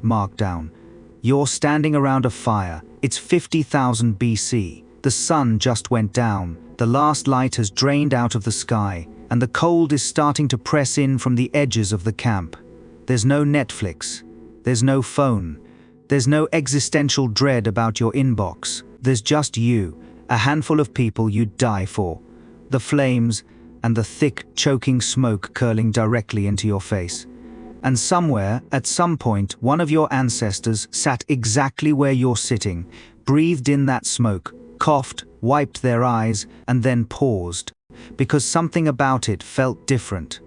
markdown. You're standing around a fire. It's 50,000 BC. The sun just went down. The last light has drained out of the sky, and the cold is starting to press in from the edges of the camp. There's no Netflix. There's no phone. There's no existential dread about your inbox. There's just you, a handful of people you'd die for. The flames, and the thick, choking smoke curling directly into your face. And somewhere, at some point, one of your ancestors sat exactly where you're sitting, breathed in that smoke, coughed, wiped their eyes, and then paused, because something about it felt different.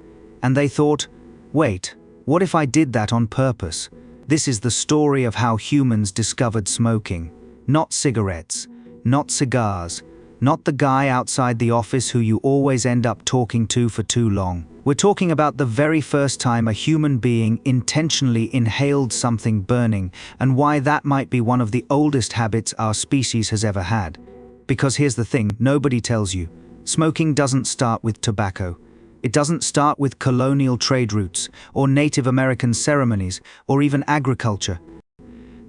And they thought, wait, what if I did that on purpose? This is the story of how humans discovered smoking. Not cigarettes, not cigars, not the guy outside the office who you always end up talking to for too long. We're talking about the very first time a human being intentionally inhaled something burning, and why that might be one of the oldest habits our species has ever had. Because here's the thing, nobody tells you. Smoking doesn't start with tobacco. It doesn't start with colonial trade routes, or Native American ceremonies, or even agriculture.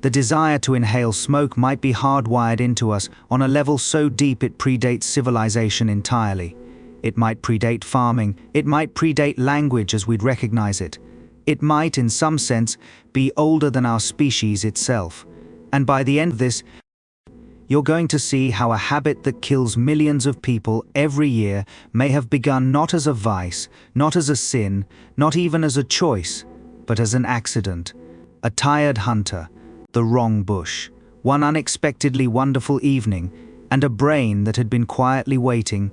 The desire to inhale smoke might be hardwired into us on a level so deep it predates civilization entirely. It might predate farming, it might predate language as we'd recognize it. It might, in some sense, be older than our species itself. And by the end of this, you're going to see how a habit that kills millions of people every year may have begun not as a vice, not as a sin, not even as a choice, but as an accident. A tired hunter, the wrong bush, one unexpectedly wonderful evening, and a brain that had been quietly waiting,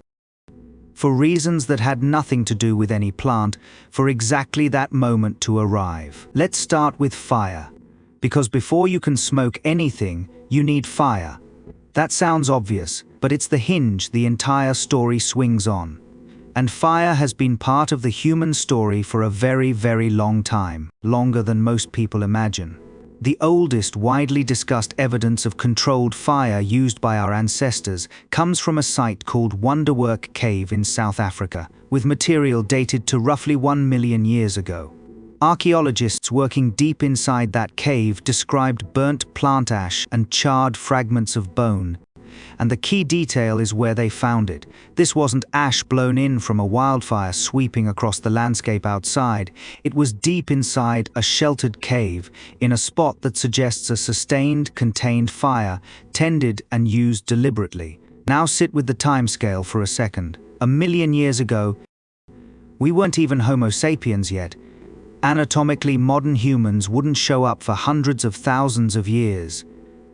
for reasons that had nothing to do with any plant, for exactly that moment to arrive. Let's start with fire, because before you can smoke anything, you need fire. That sounds obvious, but it's the hinge the entire story swings on. And fire has been part of the human story for a very, very long time, longer than most people imagine. The oldest widely discussed evidence of controlled fire used by our ancestors comes from a site called Wonderwork Cave in South Africa, with material dated to roughly 1 million years ago. Archaeologists working deep inside that cave described burnt plant ash and charred fragments of bone. And the key detail is where they found it. This wasn't ash blown in from a wildfire sweeping across the landscape outside. It was deep inside a sheltered cave, in a spot that suggests a sustained, contained fire, tended and used deliberately. Now sit with the timescale for a second. 1 million years ago, we weren't even Homo sapiens yet. Anatomically, modern humans wouldn't show up for hundreds of thousands of years.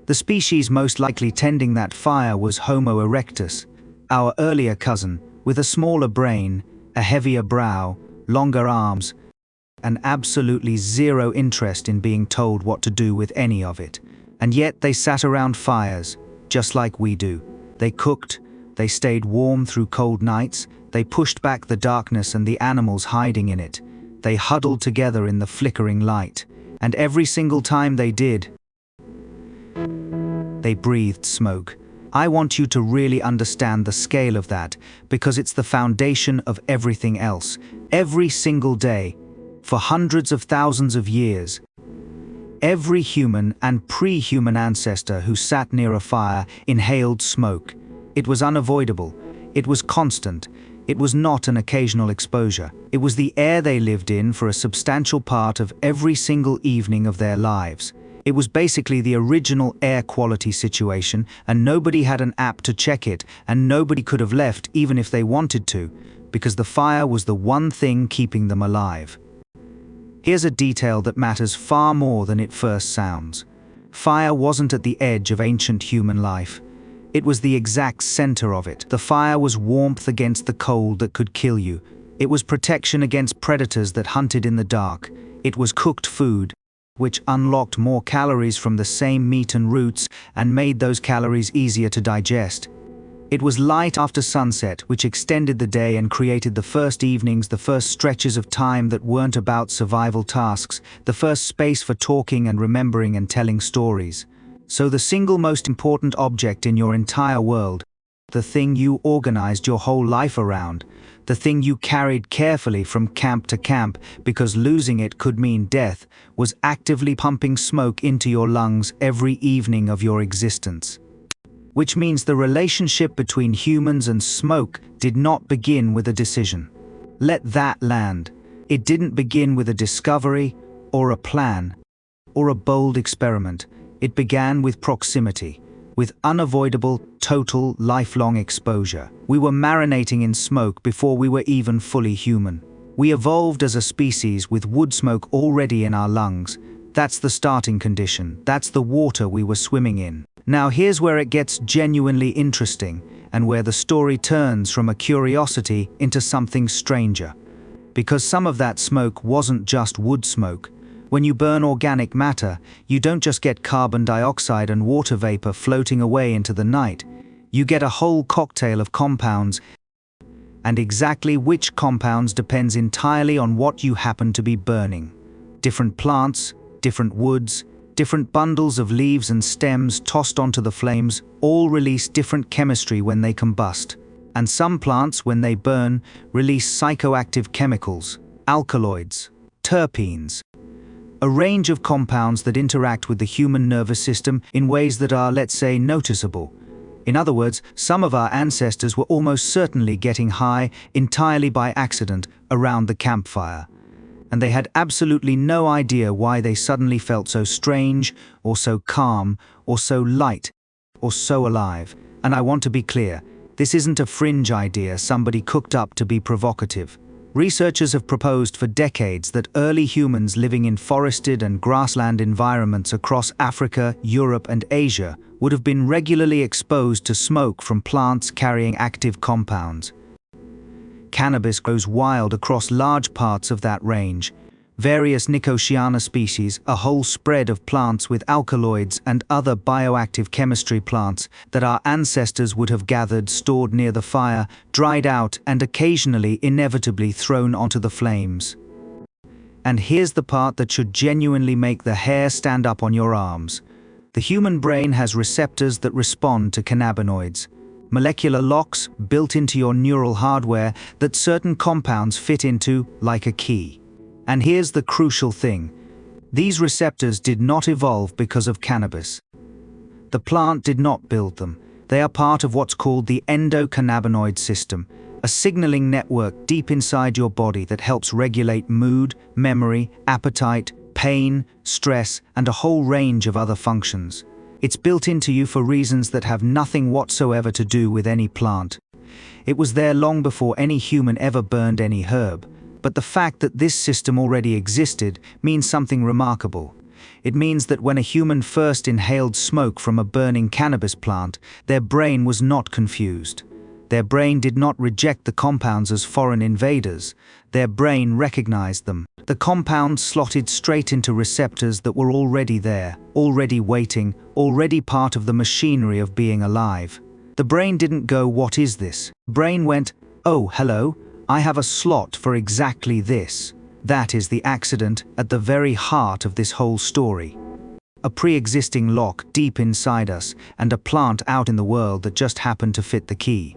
The species most likely tending that fire was Homo erectus, our earlier cousin, with a smaller brain, a heavier brow, longer arms, and absolutely zero interest in being told what to do with any of it. And yet they sat around fires, just like we do. They cooked, they stayed warm through cold nights, they pushed back the darkness and the animals hiding in it. They huddled together in the flickering light, and every single time they did, they breathed smoke. I want you to really understand the scale of that, because it's the foundation of everything else. Every single day, for hundreds of thousands of years, every human and pre-human ancestor who sat near a fire inhaled smoke. It was unavoidable. It was constant. It was not an occasional exposure. It was the air they lived in for a substantial part of every single evening of their lives. It was basically the original air quality situation, and nobody had an app to check it, and nobody could have left even if they wanted to, because the fire was the one thing keeping them alive. Here's a detail that matters far more than it first sounds. Fire wasn't at the edge of ancient human life. It was the exact center of it. The fire was warmth against the cold that could kill you. It was protection against predators that hunted in the dark. It was cooked food, which unlocked more calories from the same meat and roots and made those calories easier to digest. It was light after sunset, which extended the day and created the first evenings, the first stretches of time that weren't about survival tasks, the first space for talking and remembering and telling stories. So the single most important object in your entire world, the thing you organized your whole life around, the thing you carried carefully from camp to camp because losing it could mean death, was actively pumping smoke into your lungs every evening of your existence. Which means the relationship between humans and smoke did not begin with a decision. Let that land. It didn't begin with a discovery, or a plan, or a bold experiment. It began with proximity, with unavoidable, total, lifelong exposure. We were marinating in smoke before we were even fully human. We evolved as a species with wood smoke already in our lungs. That's the starting condition. That's the water we were swimming in. Now here's where it gets genuinely interesting, and where the story turns from a curiosity into something stranger. Because some of that smoke wasn't just wood smoke. When you burn organic matter, you don't just get carbon dioxide and water vapor floating away into the night. You get a whole cocktail of compounds, and exactly which compounds depends entirely on what you happen to be burning. Different plants, different woods, different bundles of leaves and stems tossed onto the flames all release different chemistry when they combust. And some plants, when they burn, release psychoactive chemicals, alkaloids, terpenes, a range of compounds that interact with the human nervous system in ways that are, let's say, noticeable. In other words, some of our ancestors were almost certainly getting high entirely by accident around the campfire. And they had absolutely no idea why they suddenly felt so strange, or so calm, or so light, or so alive. And I want to be clear, this isn't a fringe idea somebody cooked up to be provocative. Researchers have proposed for decades that early humans living in forested and grassland environments across Africa, Europe, and Asia would have been regularly exposed to smoke from plants carrying active compounds. Cannabis grows wild across large parts of that range. Various Nicotiana species, a whole spread of plants with alkaloids and other bioactive chemistry plants that our ancestors would have gathered, stored near the fire, dried out, and occasionally inevitably thrown onto the flames. And here's the part that should genuinely make the hair stand up on your arms. The human brain has receptors that respond to cannabinoids. Molecular locks built into your neural hardware that certain compounds fit into like a key. And here's the crucial thing. These receptors did not evolve because of cannabis. The plant did not build them. They are part of what's called the endocannabinoid system, a signaling network deep inside your body that helps regulate mood, memory, appetite, pain, stress, and a whole range of other functions. It's built into you for reasons that have nothing whatsoever to do with any plant. It was there long before any human ever burned any herb. But the fact that this system already existed means something remarkable. It means that when a human first inhaled smoke from a burning cannabis plant, their brain was not confused. Their brain did not reject the compounds as foreign invaders. Their brain recognized them. The compounds slotted straight into receptors that were already there, already waiting, already part of the machinery of being alive. The brain didn't go, "What is this?" Brain went, "Oh, hello, I have a slot for exactly this." That is the accident at the very heart of this whole story. A pre-existing lock deep inside us and a plant out in the world that just happened to fit the key.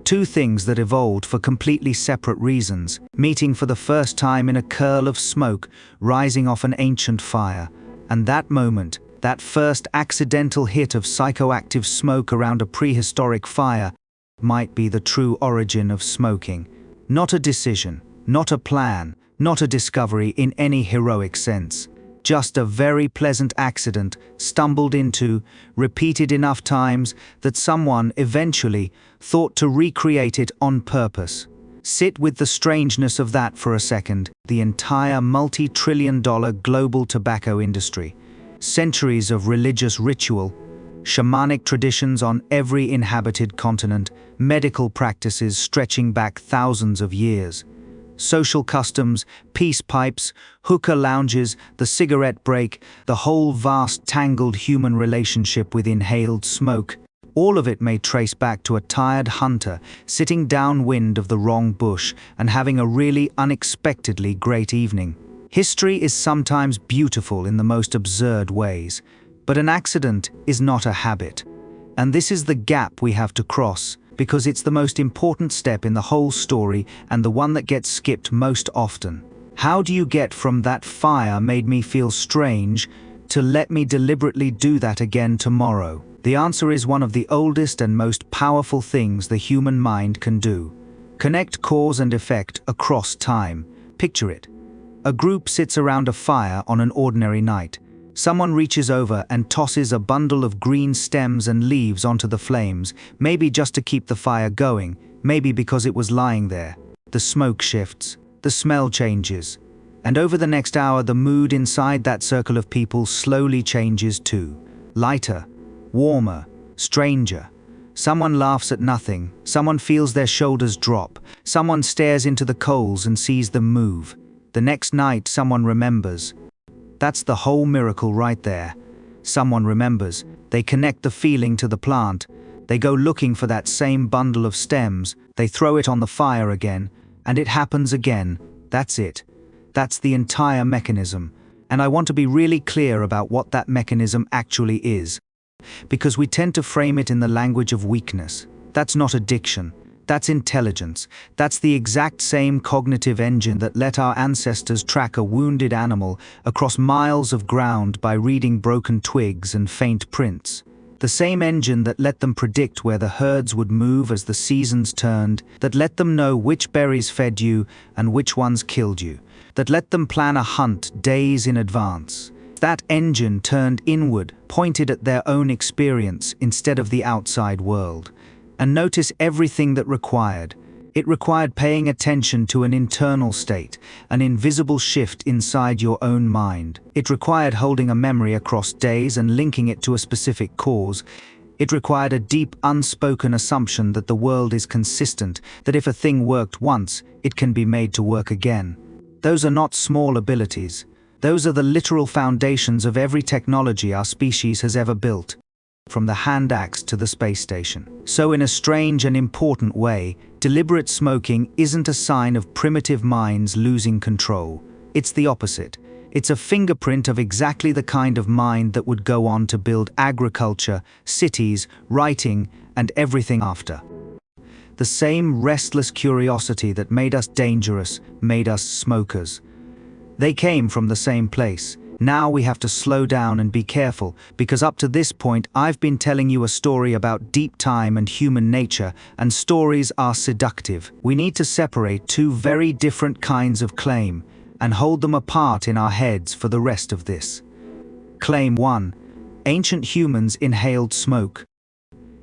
Two things that evolved for completely separate reasons, meeting for the first time in a curl of smoke rising off an ancient fire. And that moment, that first accidental hit of psychoactive smoke around a prehistoric fire, might be the true origin of smoking. Not a decision, not a plan, not a discovery in any heroic sense. Just a very pleasant accident, stumbled into, repeated enough times that someone eventually thought to recreate it on purpose. Sit with the strangeness of that for a second. The entire multi-trillion-dollar global tobacco industry, centuries of religious ritual, shamanic traditions on every inhabited continent, medical practices stretching back thousands of years, social customs, peace pipes, hookah lounges, the cigarette break, the whole vast tangled human relationship with inhaled smoke. All of it may trace back to a tired hunter sitting downwind of the wrong bush and having a really unexpectedly great evening. History is sometimes beautiful in the most absurd ways, but an accident is not a habit. And this is the gap we have to cross, because it's the most important step in the whole story and the one that gets skipped most often. How do you get from "that fire made me feel strange" to "let me deliberately do that again tomorrow"? The answer is one of the oldest and most powerful things the human mind can do. Connect cause and effect across time. Picture it. A group sits around a fire on an ordinary night. Someone reaches over and tosses a bundle of green stems and leaves onto the flames, maybe just to keep the fire going, maybe because it was lying there. The smoke shifts, the smell changes, and over the next hour the mood inside that circle of people slowly changes too. Lighter, warmer, stranger. Someone laughs at nothing, someone feels their shoulders drop, someone stares into the coals and sees them move. The next night someone remembers. That's the whole miracle right there. Someone remembers. They connect the feeling to the plant. They go looking for that same bundle of stems. They throw it on the fire again, and it happens again. That's it. That's the entire mechanism. And I want to be really clear about what that mechanism actually is. Because we tend to frame it in the language of weakness. That's not addiction. That's intelligence. That's the exact same cognitive engine that let our ancestors track a wounded animal across miles of ground by reading broken twigs and faint prints. The same engine that let them predict where the herds would move as the seasons turned, that let them know which berries fed you and which ones killed you, that let them plan a hunt days in advance. That engine turned inward, pointed at their own experience instead of the outside world. And notice everything that required. It required paying attention to an internal state, an invisible shift inside your own mind. It required holding a memory across days and linking it to a specific cause. It required a deep, unspoken assumption that the world is consistent, that if a thing worked once, it can be made to work again. Those are not small abilities. Those are the literal foundations of every technology our species has ever built. From the hand axe to the space station. So in a strange and important way, deliberate smoking isn't a sign of primitive minds losing control. It's the opposite. It's a fingerprint of exactly the kind of mind that would go on to build agriculture, cities, writing, and everything after. The same restless curiosity that made us dangerous made us smokers. They came from the same place. Now we have to slow down and be careful, because up to this point I've been telling you a story about deep time and human nature, and stories are seductive. We need to separate two very different kinds of claim, and hold them apart in our heads for the rest of this. Claim 1. Ancient humans inhaled smoke.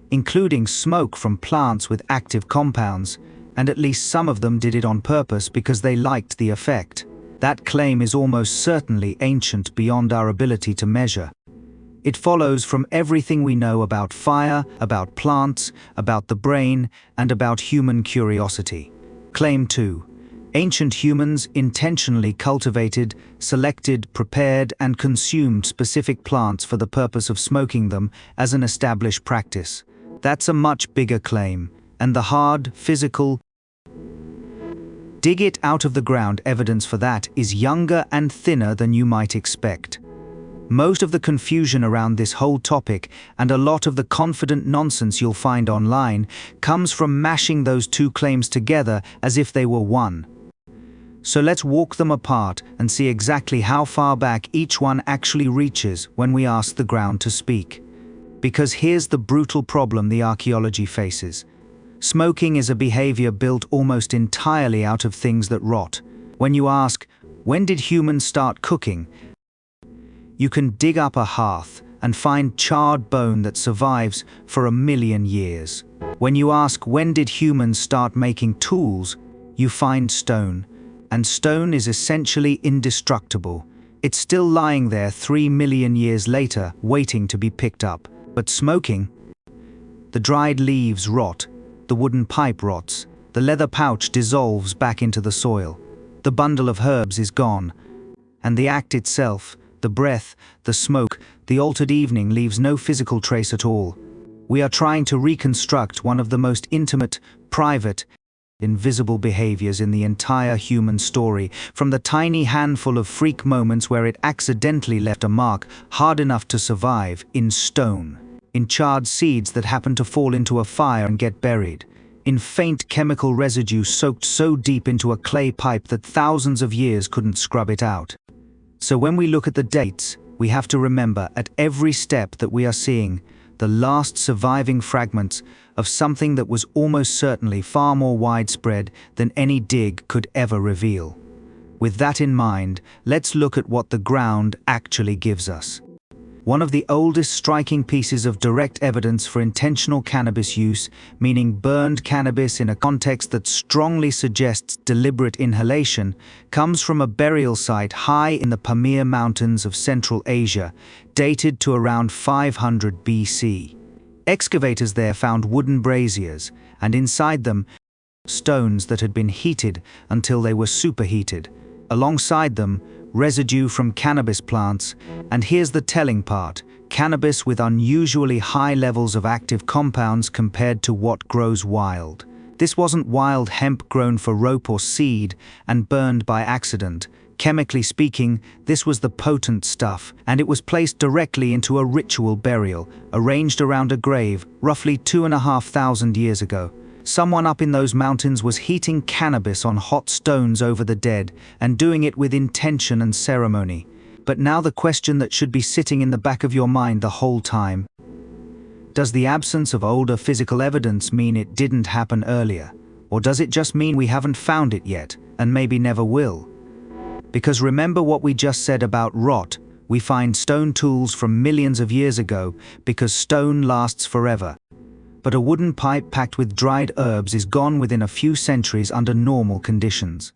Including smoke from plants with active compounds, and at least some of them did it on purpose because they liked the effect. That claim is almost certainly ancient beyond our ability to measure. It follows from everything we know about fire, about plants, about the brain, and about human curiosity. Claim 2. Ancient humans intentionally cultivated, selected, prepared, and consumed specific plants for the purpose of smoking them as an established practice. That's a much bigger claim, and the hard, physical, dig it out of the ground evidence for that is younger and thinner than you might expect. Most of the confusion around this whole topic, and a lot of the confident nonsense you'll find online, comes from mashing those two claims together as if they were one. So let's walk them apart and see exactly how far back each one actually reaches when we ask the ground to speak. Because here's the brutal problem the archaeology faces. Smoking is a behavior built almost entirely out of things that rot. When you ask, when did humans start cooking? You can dig up a hearth and find charred bone that survives for 1,000,000 years. When you ask, when did humans start making tools? You find stone. And stone is essentially indestructible. It's still lying there 3,000,000 years later, waiting to be picked up. But smoking? The dried leaves rot. The wooden pipe rots, the leather pouch dissolves back into the soil, the bundle of herbs is gone, and the act itself, the breath, the smoke, the altered evening leaves no physical trace at all. We are trying to reconstruct one of the most intimate, private, invisible behaviors in the entire human story, from the tiny handful of freak moments where it accidentally left a mark hard enough to survive, in stone. in charred seeds that happen to fall into a fire and get buried, in faint chemical residue soaked so deep into a clay pipe that thousands of years couldn't scrub it out. So when we look at the dates, we have to remember at every step that we are seeing the last surviving fragments of something that was almost certainly far more widespread than any dig could ever reveal. With that in mind, let's look at what the ground actually gives us. One of the oldest striking pieces of direct evidence for intentional cannabis use, meaning burned cannabis in a context that strongly suggests deliberate inhalation, comes from a burial site high in the Pamir Mountains of Central Asia, dated to around 500 BC. Excavators there found wooden braziers, and inside them, stones that had been heated until they were superheated. Alongside them, residue from cannabis plants, and here's the telling part: cannabis with unusually high levels of active compounds compared to what grows wild. This wasn't wild hemp grown for rope or seed and burned by accident. Chemically speaking, this was the potent stuff, and it was placed directly into a ritual burial, arranged around a grave, roughly 2,500 years ago. Someone up in those mountains was heating cannabis on hot stones over the dead, and doing it with intention and ceremony. But now the question that should be sitting in the back of your mind the whole time: does the absence of older physical evidence mean it didn't happen earlier? Or does it just mean we haven't found it yet, and maybe never will? Because remember what we just said about rot: we find stone tools from millions of years ago because stone lasts forever. But a wooden pipe packed with dried herbs is gone within a few centuries under normal conditions.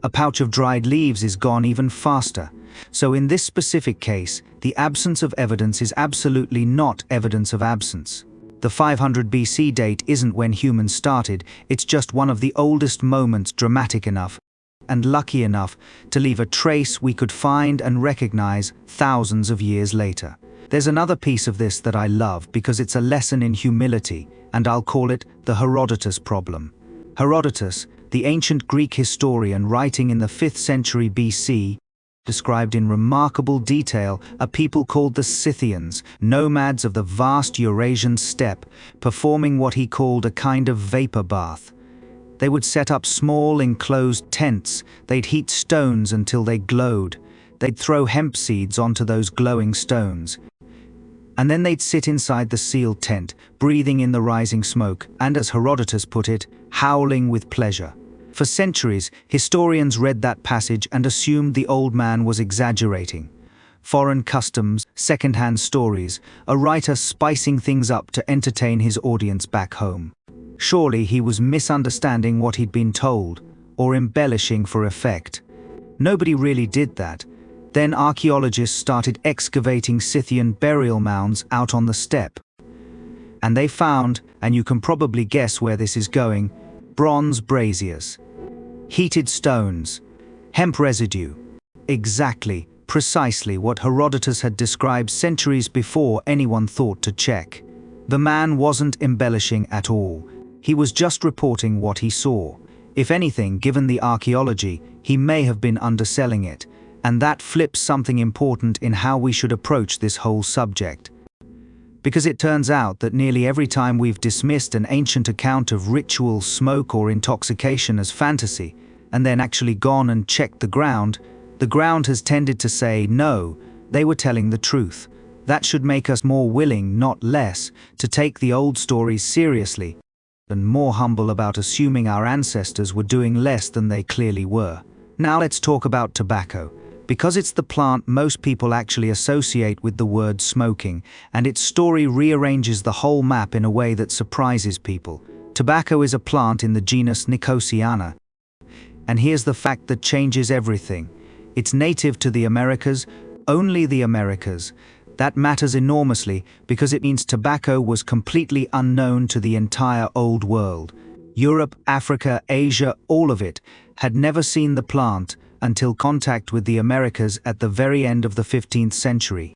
A pouch of dried leaves is gone even faster. So in this specific case, the absence of evidence is absolutely not evidence of absence. The 500 BC date isn't when humans started, it's just one of the oldest moments dramatic enough and lucky enough to leave a trace we could find and recognize thousands of years later. There's another piece of this that I love because it's a lesson in humility, and I'll call it the Herodotus problem. Herodotus, the ancient Greek historian writing in the 5th century BC, described in remarkable detail a people called the Scythians, nomads of the vast Eurasian steppe, performing what he called a kind of vapor bath. They would set up small enclosed tents, they'd heat stones until they glowed, they'd throw hemp seeds onto those glowing stones, and then they'd sit inside the sealed tent, breathing in the rising smoke, and as Herodotus put it, howling with pleasure. For centuries, historians read that passage and assumed the old man was exaggerating. Foreign customs, second-hand stories, a writer spicing things up to entertain his audience back home. Surely he was misunderstanding what he'd been told, or embellishing for effect. Nobody really did that. Then archaeologists started excavating Scythian burial mounds out on the steppe. And they found, and you can probably guess where this is going, bronze braziers, heated stones, hemp residue. Exactly, precisely what Herodotus had described centuries before anyone thought to check. The man wasn't embellishing at all. He was just reporting what he saw. If anything, given the archaeology, he may have been underselling it. And that flips something important in how we should approach this whole subject. Because it turns out that nearly every time we've dismissed an ancient account of ritual, smoke, or intoxication as fantasy, and then actually gone and checked the ground has tended to say, no, they were telling the truth. That should make us more willing, not less, to take the old stories seriously, and more humble about assuming our ancestors were doing less than they clearly were. Now let's talk about tobacco. Because it's the plant most people actually associate with the word smoking, and its story rearranges the whole map in a way that surprises people. Tobacco is a plant in the genus Nicotiana. And here's the fact that changes everything. It's native to the Americas, only the Americas. That matters enormously because it means tobacco was completely unknown to the entire Old World. Europe, Africa, Asia, all of it had never seen the plant until contact with the Americas at the very end of the 15th century.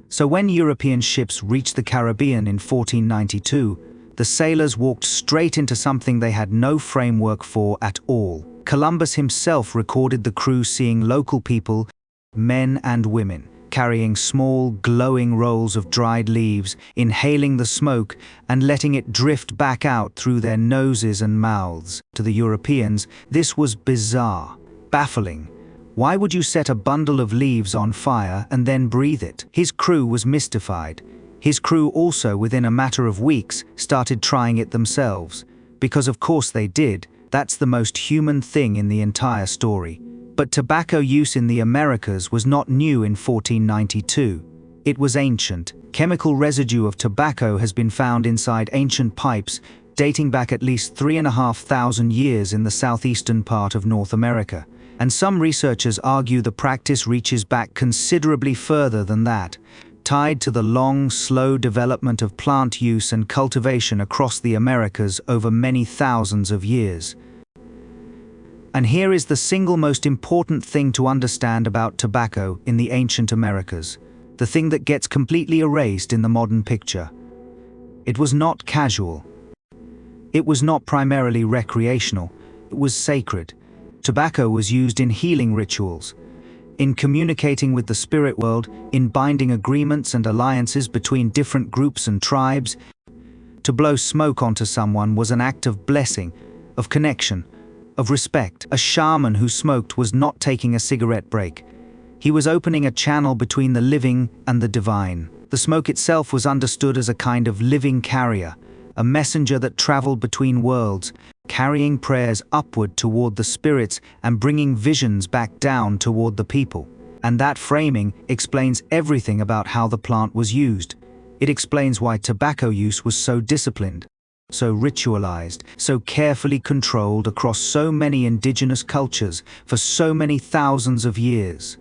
So when European ships reached the Caribbean in 1492, the sailors walked straight into something they had no framework for at all. Columbus himself recorded the crew seeing local people, men and women, carrying small, glowing rolls of dried leaves, inhaling the smoke and letting it drift back out through their noses and mouths. To the Europeans, this was bizarre, baffling. Why would you set a bundle of leaves on fire and then breathe it? His crew was mystified. His crew also, within a matter of weeks, started trying it themselves. Because of course they did. That's the most human thing in the entire story. But tobacco use in the Americas was not new in 1492. It was ancient. Chemical residue of tobacco has been found inside ancient pipes dating back at least 3,500 years in the southeastern part of North America. And some researchers argue the practice reaches back considerably further than that, tied to the long, slow development of plant use and cultivation across the Americas over many thousands of years. And here is the single most important thing to understand about tobacco in the ancient Americas, the thing that gets completely erased in the modern picture. It was not casual. It was not primarily recreational. It was sacred. Tobacco was used in healing rituals, in communicating with the spirit world, in binding agreements and alliances between different groups and tribes. To blow smoke onto someone was an act of blessing, of connection, of respect. A shaman who smoked was not taking a cigarette break. He was opening a channel between the living and the divine. The smoke itself was understood as a kind of living carrier, a messenger that traveled between worlds, carrying prayers upward toward the spirits and bringing visions back down toward the people. And that framing explains everything about how the plant was used. It explains why tobacco use was so disciplined, so ritualized, so carefully controlled across so many indigenous cultures for so many thousands of years.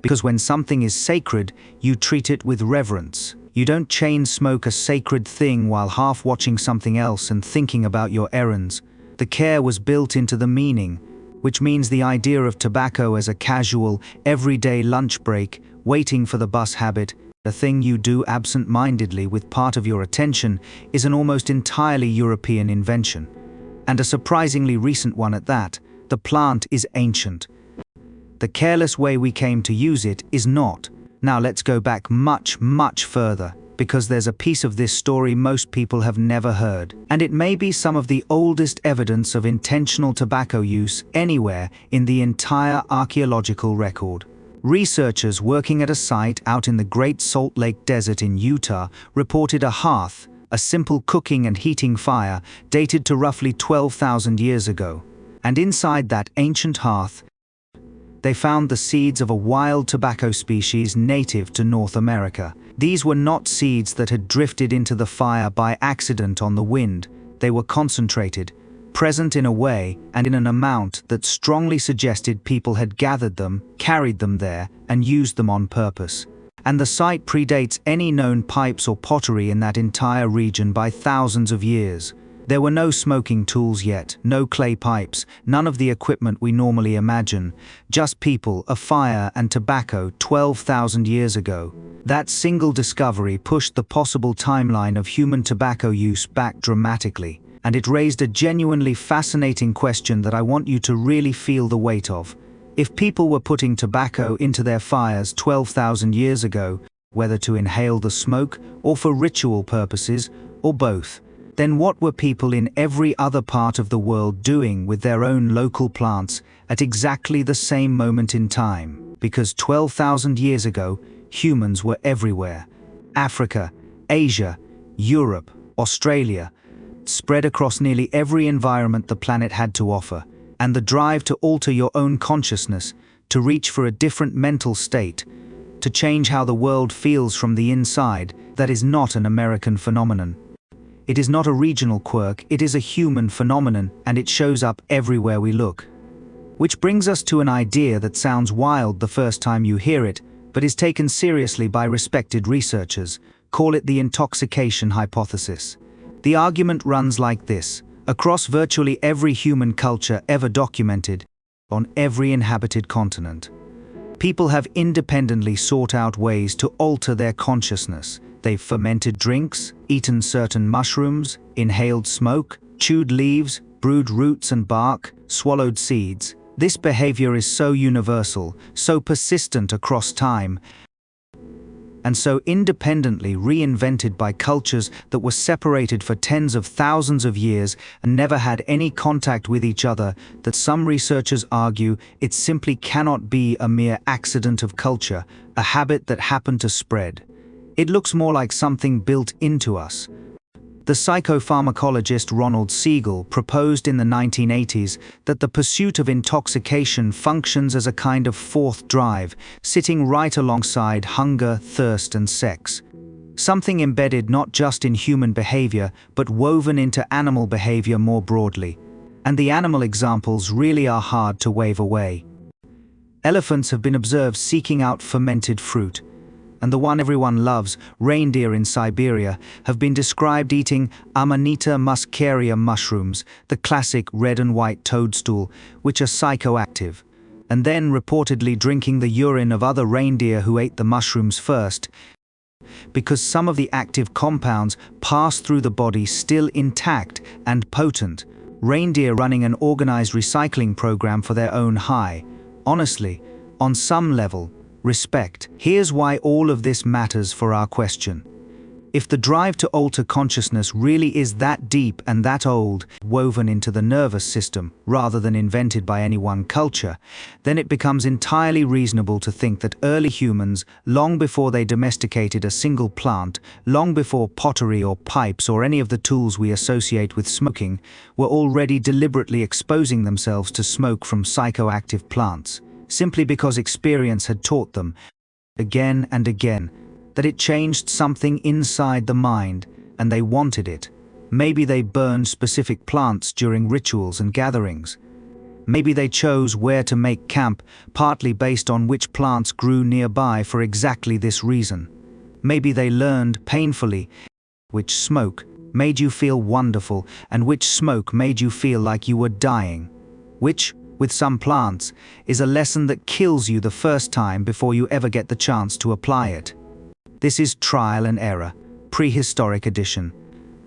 Because when something is sacred, you treat it with reverence. You don't chain smoke a sacred thing while half watching something else and thinking about your errands. The care was built into the meaning, which means the idea of tobacco as a casual, everyday lunch break, waiting for the bus habit, a thing you do absent-mindedly with part of your attention, is an almost entirely European invention. And a surprisingly recent one at that. The plant is ancient. The careless way we came to use it is not. Now let's go back much, much further, because there's a piece of this story most people have never heard. And it may be some of the oldest evidence of intentional tobacco use anywhere in the entire archaeological record. Researchers working at a site out in the Great Salt Lake Desert in Utah reported a hearth, a simple cooking and heating fire, dated to roughly 12,000 years ago. And inside that ancient hearth, they found the seeds of a wild tobacco species native to North America. These were not seeds that had drifted into the fire by accident on the wind. They were concentrated, present in a way and in an amount that strongly suggested people had gathered them, carried them there, and used them on purpose. And the site predates any known pipes or pottery in that entire region by thousands of years. There were no smoking tools yet, no clay pipes, none of the equipment we normally imagine, just people, a fire, and tobacco 12,000 years ago. That single discovery pushed the possible timeline of human tobacco use back dramatically, and it raised a genuinely fascinating question that I want you to really feel the weight of. If people were putting tobacco into their fires 12,000 years ago, whether to inhale the smoke or for ritual purposes, or both, then what were people in every other part of the world doing with their own local plants at exactly the same moment in time? Because 12,000 years ago, humans were everywhere. Africa, Asia, Europe, Australia, spread across nearly every environment the planet had to offer. And the drive to alter your own consciousness, to reach for a different mental state, to change how the world feels from the inside, that is not an American phenomenon. It is not a regional quirk, it is a human phenomenon, and it shows up everywhere we look. Which brings us to an idea that sounds wild the first time you hear it, but is taken seriously by respected researchers. Call it the intoxication hypothesis. The argument runs like this. Across virtually every human culture ever documented, on every inhabited continent, people have independently sought out ways to alter their consciousness. They've fermented drinks, eaten certain mushrooms, inhaled smoke, chewed leaves, brewed roots and bark, swallowed seeds. This behavior is so universal, so persistent across time, and so independently reinvented by cultures that were separated for tens of thousands of years and never had any contact with each other, that some researchers argue it simply cannot be a mere accident of culture, a habit that happened to spread. It looks more like something built into us. The psychopharmacologist Ronald Siegel proposed in the 1980s that the pursuit of intoxication functions as a kind of fourth drive, sitting right alongside hunger, thirst, and sex. Something embedded not just in human behavior, but woven into animal behavior more broadly. And the animal examples really are hard to wave away. Elephants have been observed seeking out fermented fruit, and the one everyone loves, reindeer in Siberia, have been described eating Amanita muscaria mushrooms, the classic red and white toadstool, which are psychoactive, and then reportedly drinking the urine of other reindeer who ate the mushrooms first, because some of the active compounds pass through the body still intact and potent, reindeer running an organized recycling program for their own high. Honestly, on some level, respect. Here's why all of this matters for our question. If the drive to alter consciousness really is that deep and that old, woven into the nervous system, rather than invented by any one culture, then it becomes entirely reasonable to think that early humans, long before they domesticated a single plant, long before pottery or pipes or any of the tools we associate with smoking, were already deliberately exposing themselves to smoke from psychoactive plants, simply because experience had taught them, again and again, that it changed something inside the mind, and they wanted it. Maybe they burned specific plants during rituals and gatherings. Maybe they chose where to make camp, partly based on which plants grew nearby for exactly this reason. Maybe they learned painfully which smoke made you feel wonderful and which smoke made you feel like you were dying, which, with some plants, is a lesson that kills you the first time before you ever get the chance to apply it. This is trial and error, prehistoric edition.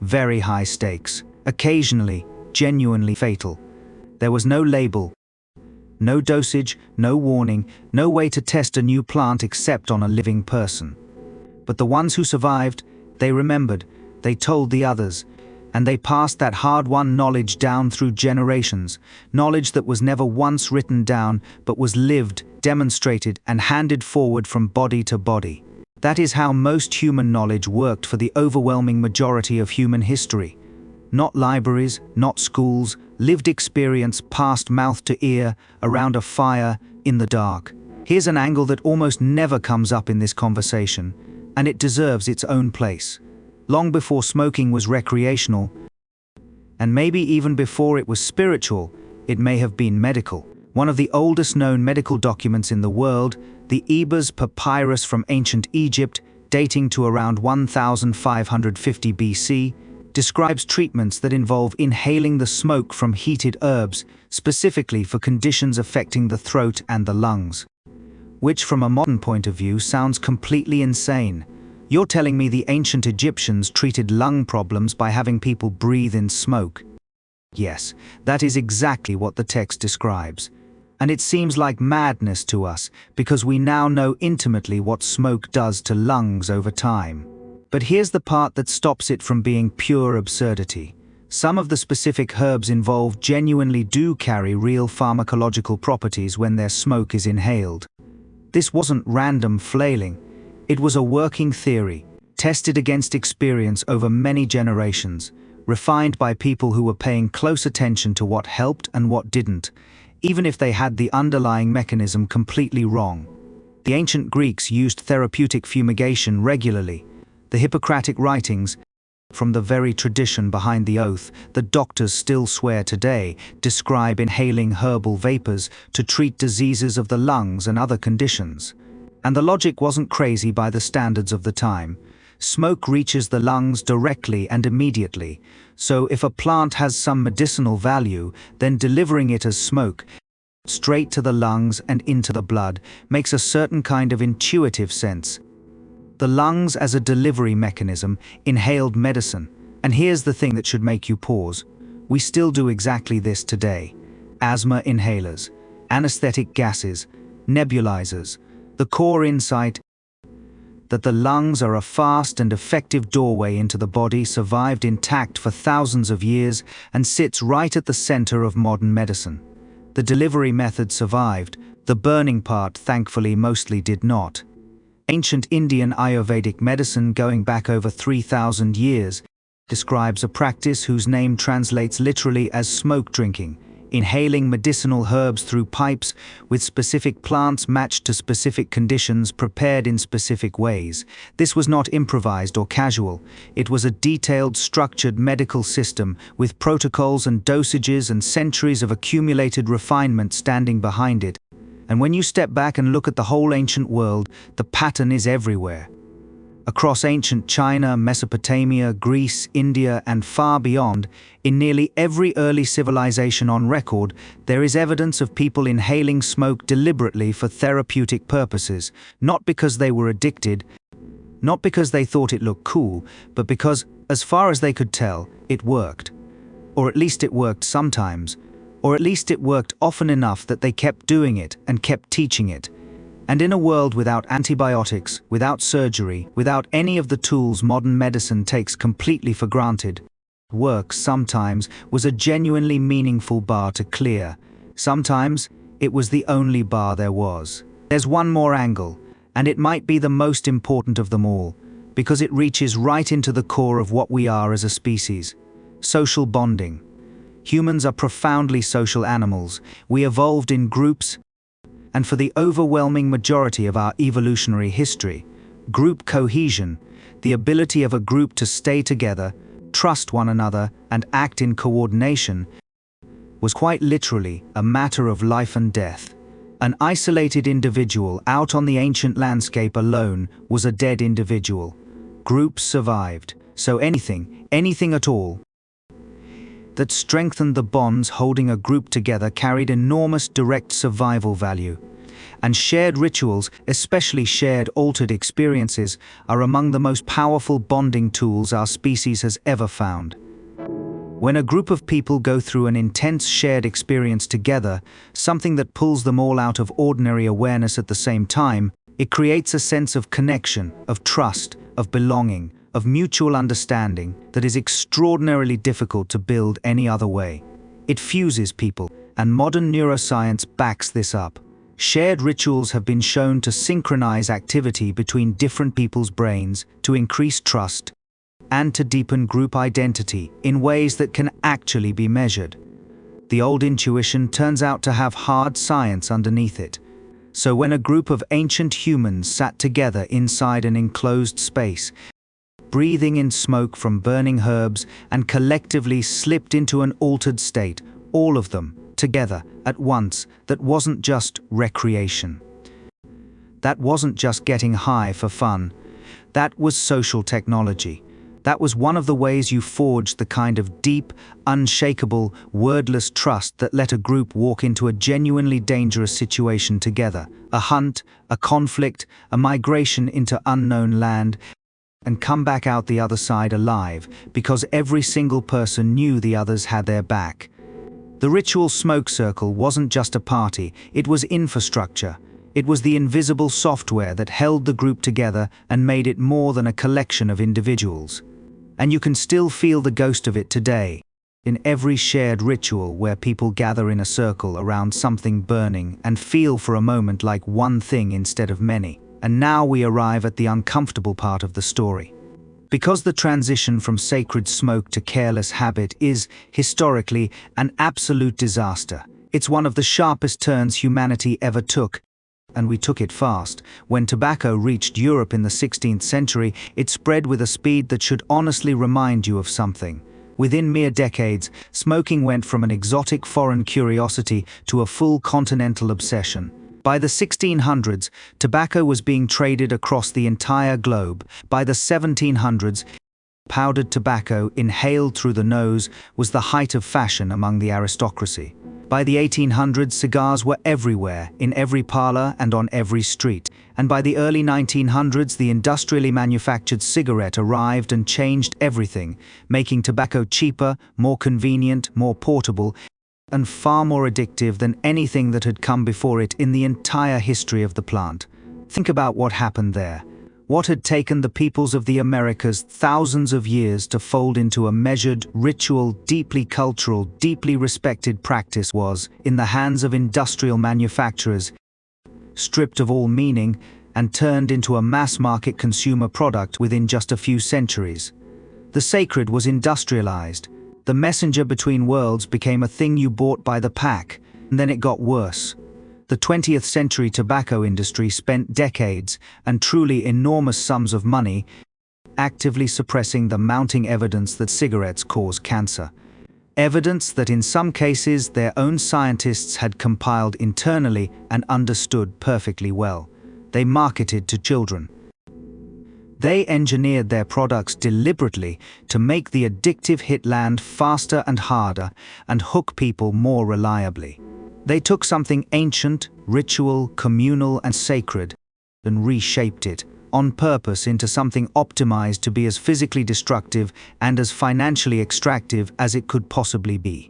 Very high stakes, occasionally genuinely fatal. There was no label, no dosage, no warning, no way to test a new plant except on a living person. But the ones who survived, they remembered, they told the others, and they passed that hard-won knowledge down through generations, knowledge that was never once written down but was lived, demonstrated, and handed forward from body to body. That is how most human knowledge worked for the overwhelming majority of human history. Not libraries, not schools, lived experience passed mouth to ear, around a fire, in the dark. Here's an angle that almost never comes up in this conversation, and it deserves its own place. Long before smoking was recreational, and maybe even before it was spiritual, it may have been medical. One of the oldest known medical documents in the world, the Ebers Papyrus from ancient Egypt, dating to around 1550 BC, describes treatments that involve inhaling the smoke from heated herbs, specifically for conditions affecting the throat and the lungs. Which, from a modern point of view, sounds completely insane. You're telling me the ancient Egyptians treated lung problems by having people breathe in smoke? Yes, that is exactly what the text describes. And it seems like madness to us, because we now know intimately what smoke does to lungs over time. But here's the part that stops it from being pure absurdity. Some of the specific herbs involved genuinely do carry real pharmacological properties when their smoke is inhaled. This wasn't random flailing. It was a working theory, tested against experience over many generations, refined by people who were paying close attention to what helped and what didn't, even if they had the underlying mechanism completely wrong. The ancient Greeks used therapeutic fumigation regularly. The Hippocratic writings, from the very tradition behind the oath that doctors still swear today, describe inhaling herbal vapors to treat diseases of the lungs and other conditions. And the logic wasn't crazy by the standards of the time. Smoke reaches the lungs directly and immediately, so if a plant has some medicinal value, then delivering it as smoke, straight to the lungs and into the blood, makes a certain kind of intuitive sense. The lungs as a delivery mechanism, inhaled medicine. And here's the thing that should make you pause. We still do exactly this today. Asthma inhalers, anesthetic gases, nebulizers. The core insight: that the lungs are a fast and effective doorway into the body, survived intact for thousands of years and sits right at the center of modern medicine. The delivery method survived, the burning part thankfully mostly did not. Ancient Indian Ayurvedic medicine, going back over 3,000 years, describes a practice whose name translates literally as smoke drinking, inhaling medicinal herbs through pipes with specific plants matched to specific conditions, prepared in specific ways. This was not improvised or casual. It was a detailed, structured medical system with protocols and dosages and centuries of accumulated refinement standing behind it. And when you step back and look at the whole ancient world, the pattern is everywhere. Across ancient China, Mesopotamia, Greece, India, and far beyond, in nearly every early civilization on record, there is evidence of people inhaling smoke deliberately for therapeutic purposes, not because they were addicted, not because they thought it looked cool, but because, as far as they could tell, it worked. Or at least it worked sometimes, or at least it worked often enough that they kept doing it and kept teaching it. And in a world without antibiotics, without surgery, without any of the tools modern medicine takes completely for granted, work sometimes was a genuinely meaningful bar to clear. Sometimes it was the only bar there was. There's one more angle, and it might be the most important of them all, because it reaches right into the core of what we are as a species: social bonding. Humans are profoundly social animals. We evolved in groups, and for the overwhelming majority of our evolutionary history, group cohesion, the ability of a group to stay together, trust one another, and act in coordination, was quite literally a matter of life and death. An isolated individual out on the ancient landscape alone was a dead individual. Groups survived, so anything at all, that strengthened the bonds holding a group together carried enormous direct survival value. And shared rituals, especially shared altered experiences, are among the most powerful bonding tools our species has ever found. When a group of people go through an intense shared experience together, something that pulls them all out of ordinary awareness at the same time, it creates a sense of connection, of trust, of belonging, of mutual understanding that is extraordinarily difficult to build any other way. It fuses people, and modern neuroscience backs this up. Shared rituals have been shown to synchronize activity between different people's brains, to increase trust, and to deepen group identity in ways that can actually be measured. The old intuition turns out to have hard science underneath it. So when a group of ancient humans sat together inside an enclosed space, breathing in smoke from burning herbs, and collectively slipped into an altered state, all of them, together, at once, that wasn't just recreation. That wasn't just getting high for fun. That was social technology. That was one of the ways you forged the kind of deep, unshakable, wordless trust that let a group walk into a genuinely dangerous situation together. A hunt, a conflict, a migration into unknown land, and come back out the other side alive, because every single person knew the others had their back. The ritual smoke circle wasn't just a party, it was infrastructure. It was the invisible software that held the group together and made it more than a collection of individuals. And you can still feel the ghost of it today, in every shared ritual where people gather in a circle around something burning and feel for a moment like one thing instead of many. And now we arrive at the uncomfortable part of the story. Because the transition from sacred smoke to careless habit is, historically, an absolute disaster. It's one of the sharpest turns humanity ever took, and we took it fast. When tobacco reached Europe in the 16th century, it spread with a speed that should honestly remind you of something. Within mere decades, smoking went from an exotic foreign curiosity to a full continental obsession. By the 1600s, tobacco was being traded across the entire globe. By the 1700s, powdered tobacco inhaled through the nose was the height of fashion among the aristocracy. By the 1800s, cigars were everywhere, in every parlor and on every street. And by the early 1900s, the industrially manufactured cigarette arrived and changed everything, making tobacco cheaper, more convenient, more portable, and far more addictive than anything that had come before it in the entire history of the plant. Think about what happened there. What had taken the peoples of the Americas thousands of years to fold into a measured, ritual, deeply cultural, deeply respected practice was, in the hands of industrial manufacturers, stripped of all meaning and turned into a mass-market consumer product within just a few centuries. The sacred was industrialized. The messenger between worlds became a thing you bought by the pack, and then it got worse. The 20th century tobacco industry spent decades and truly enormous sums of money actively suppressing the mounting evidence that cigarettes cause cancer. Evidence that in some cases their own scientists had compiled internally and understood perfectly well. They marketed to children. They engineered their products deliberately to make the addictive hit land faster and harder and hook people more reliably. They took something ancient, ritual, communal, and sacred and reshaped it on purpose into something optimized to be as physically destructive and as financially extractive as it could possibly be.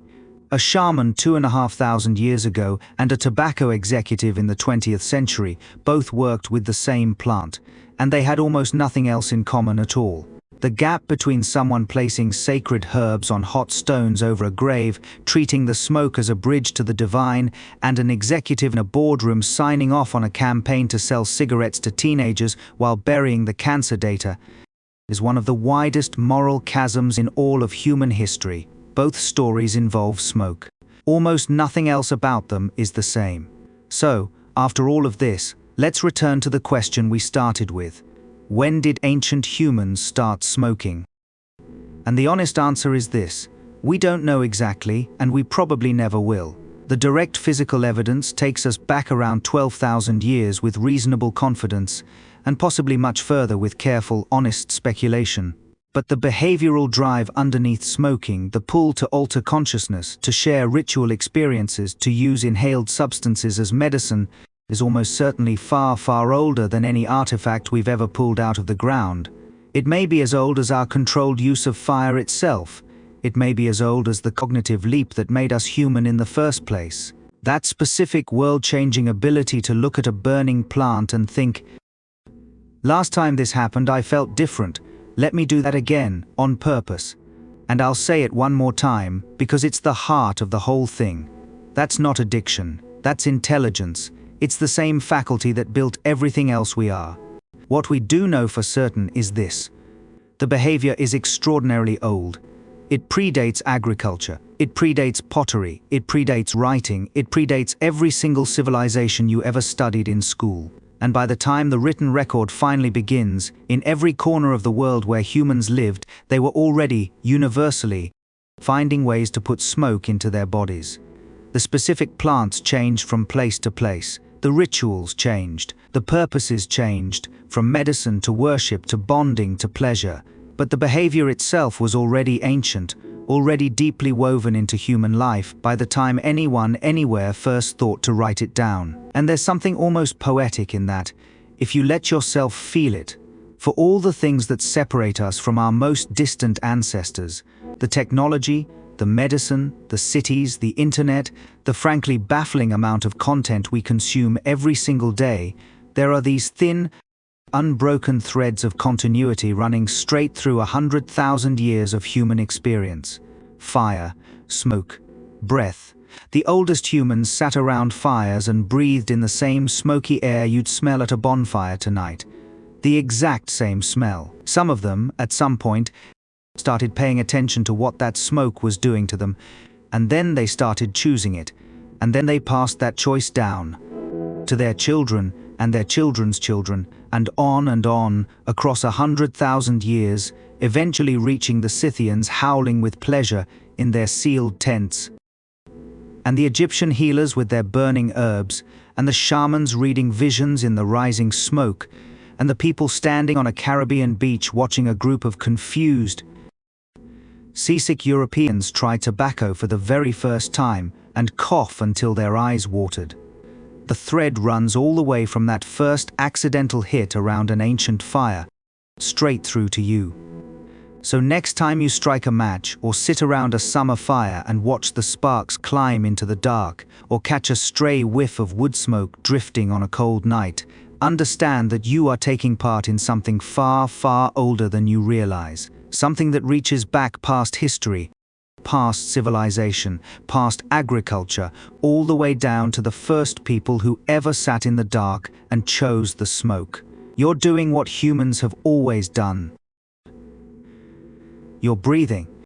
A shaman 2,500 years ago and a tobacco executive in the 20th century both worked with the same plant, and they had almost nothing else in common at all. The gap between someone placing sacred herbs on hot stones over a grave, treating the smoke as a bridge to the divine, and an executive in a boardroom signing off on a campaign to sell cigarettes to teenagers while burying the cancer data, is one of the widest moral chasms in all of human history. Both stories involve smoke. Almost nothing else about them is the same. So, after all of this, let's return to the question we started with. When did ancient humans start smoking? And the honest answer is this: we don't know exactly, and we probably never will. The direct physical evidence takes us back around 12,000 years with reasonable confidence, and possibly much further with careful, honest speculation. But the behavioral drive underneath smoking, the pull to alter consciousness, to share ritual experiences, to use inhaled substances as medicine, is almost certainly far, far older than any artifact we've ever pulled out of the ground. It may be as old as our controlled use of fire itself. It may be as old as the cognitive leap that made us human in the first place. That specific world-changing ability to look at a burning plant and think, "Last time this happened, I felt different. Let me do that again, on purpose." And I'll say it one more time, because it's the heart of the whole thing. That's not addiction. That's intelligence. It's the same faculty that built everything else we are. What we do know for certain is this: the behavior is extraordinarily old. It predates agriculture, it predates pottery, it predates writing, it predates every single civilization you ever studied in school. And by the time the written record finally begins, in every corner of the world where humans lived, they were already, universally, finding ways to put smoke into their bodies. The specific plants changed from place to place. The rituals changed, the purposes changed, from medicine to worship to bonding to pleasure. But the behavior itself was already ancient, already deeply woven into human life by the time anyone, anywhere first thought to write it down. And there's something almost poetic in that, if you let yourself feel it. For all the things that separate us from our most distant ancestors, the technology, the medicine, the cities, the internet, the frankly baffling amount of content we consume every single day, there are these thin, unbroken threads of continuity running straight through 100,000 years of human experience. Fire, smoke, breath. The oldest humans sat around fires and breathed in the same smoky air you'd smell at a bonfire tonight. The exact same smell. Some of them, at some point, started paying attention to what that smoke was doing to them, and then they started choosing it, and then they passed that choice down to their children and their children's children, and on across 100,000 years, eventually reaching the Scythians howling with pleasure in their sealed tents, and the Egyptian healers with their burning herbs, and the shamans reading visions in the rising smoke, and the people standing on a Caribbean beach watching a group of confused, seasick Europeans try tobacco for the very first time and cough until their eyes watered. The thread runs all the way from that first accidental hit around an ancient fire, straight through to you. So next time you strike a match or sit around a summer fire and watch the sparks climb into the dark, or catch a stray whiff of wood smoke drifting on a cold night, Understand that you are taking part in something far, far older than you realize, something that reaches back past history, past civilization, past agriculture, all the way down to the first people who ever sat in the dark and chose the smoke. You're doing what humans have always done. You're breathing.